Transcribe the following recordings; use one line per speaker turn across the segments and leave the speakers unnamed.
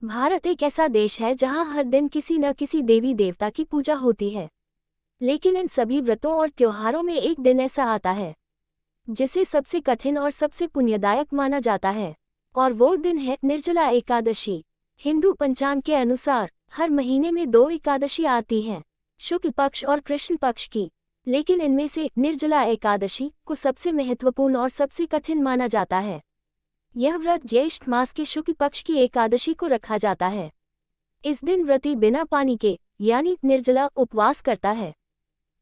भारत एक ऐसा देश है जहां हर दिन किसी न किसी देवी देवता की पूजा होती है। लेकिन इन सभी व्रतों और त्योहारों में एक दिन ऐसा आता है जिसे सबसे कठिन और सबसे पुण्यदायक माना जाता है, और वो दिन है निर्जला एकादशी। हिंदू पंचांग के अनुसार हर महीने में 2 एकादशी आती हैं, शुक्ल पक्ष और कृष्ण पक्ष की। लेकिन इनमें से निर्जला एकादशी को सबसे महत्वपूर्ण और सबसे कठिन माना जाता है। यह व्रत ज्येष्ठ मास के शुक्ल पक्ष की एकादशी को रखा जाता है। इस दिन व्रती बिना पानी के यानी निर्जला उपवास करता है,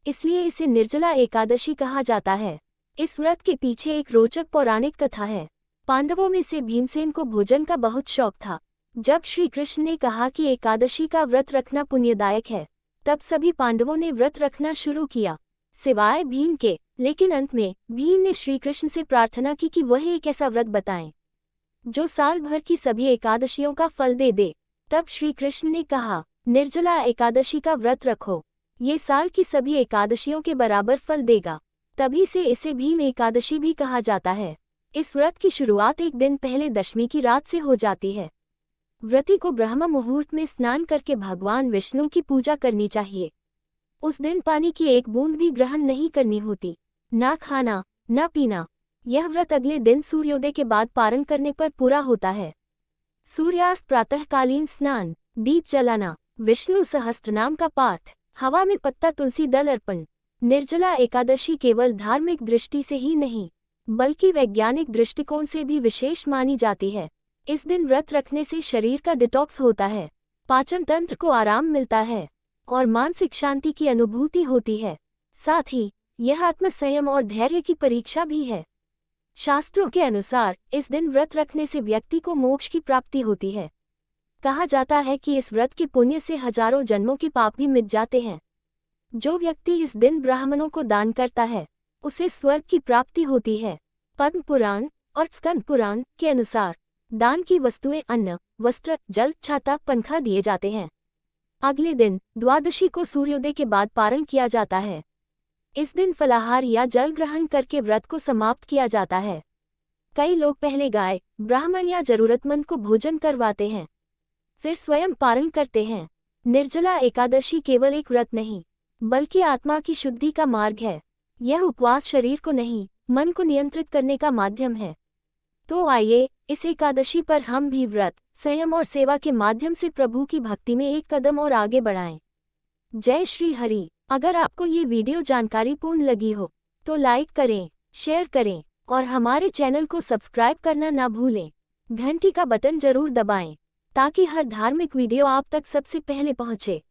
इसलिए इसे निर्जला एकादशी कहा जाता है। इस व्रत के पीछे एक रोचक पौराणिक कथा है। पांडवों में से भीमसेन को भोजन का बहुत शौक था। जब श्री कृष्ण ने कहा कि एकादशी का व्रत रखना पुण्यदायक है, तब सभी पांडवों ने व्रत रखना शुरू किया, सिवाय भीम के। लेकिन अंत में भीम ने श्री कृष्ण से प्रार्थना की कि वह एक ऐसा व्रत बताएं जो साल भर की सभी एकादशियों का फल दे दे। तब श्री कृष्ण ने कहा, निर्जला एकादशी का व्रत रखो, ये साल की सभी एकादशियों के बराबर फल देगा। तभी से इसे भीम एकादशी भी कहा जाता है। इस व्रत की शुरुआत एक दिन पहले दशमी की रात से हो जाती है। व्रती को ब्रह्म मुहूर्त में स्नान करके भगवान विष्णु की पूजा करनी चाहिए। उस दिन पानी की एक बूंद भी ग्रहण नहीं करनी होती, ना खाना न पीना। यह व्रत अगले दिन सूर्योदय के बाद पारण करने पर पूरा होता है। सूर्यास्त प्रातःकालीन स्नान, दीप जलाना, विष्णु सहस्त्रनाम का पाठ, हवा में पत्ता तुलसी दल अर्पण। निर्जला एकादशी केवल धार्मिक दृष्टि से ही नहीं बल्कि वैज्ञानिक दृष्टिकोण से भी विशेष मानी जाती है। इस दिन व्रत रखने से शरीर का डिटॉक्स होता है, पाचन तंत्र को आराम मिलता है और मानसिक शांति की अनुभूति होती है। साथ ही यह आत्मसंयम और धैर्य की परीक्षा भी है। शास्त्रों के अनुसार इस दिन व्रत रखने से व्यक्ति को मोक्ष की प्राप्ति होती है। कहा जाता है कि इस व्रत के पुण्य से हजारों जन्मों के पाप भी मिट जाते हैं। जो व्यक्ति इस दिन ब्राह्मणों को दान करता है, उसे स्वर्ग की प्राप्ति होती है। पद्म पुराण और स्कंद पुराण के अनुसार दान की वस्तुएं अन्न, वस्त्र, जल, छाता, पंखा दिए जाते हैं। अगले दिन द्वादशी को सूर्योदय के बाद पारण किया जाता है। इस दिन फलाहार या जल ग्रहण करके व्रत को समाप्त किया जाता है। कई लोग पहले गाय, ब्राह्मण या जरूरतमंद को भोजन करवाते हैं, फिर स्वयं पारण करते हैं। निर्जला एकादशी केवल एक व्रत नहीं बल्कि आत्मा की शुद्धि का मार्ग है। यह उपवास शरीर को नहीं, मन को नियंत्रित करने का माध्यम है। तो आइए इस एकादशी पर हम भी व्रत, संयम और सेवा के माध्यम से प्रभु की भक्ति में एक कदम और आगे बढ़ाएं। जय श्री हरि। अगर आपको ये वीडियो जानकारीपूर्ण लगी हो तो लाइक करें, शेयर करें और हमारे चैनल को सब्सक्राइब करना ना भूलें। घंटी का बटन जरूर दबाएं ताकि हर धार्मिक वीडियो आप तक सबसे पहले पहुंचे।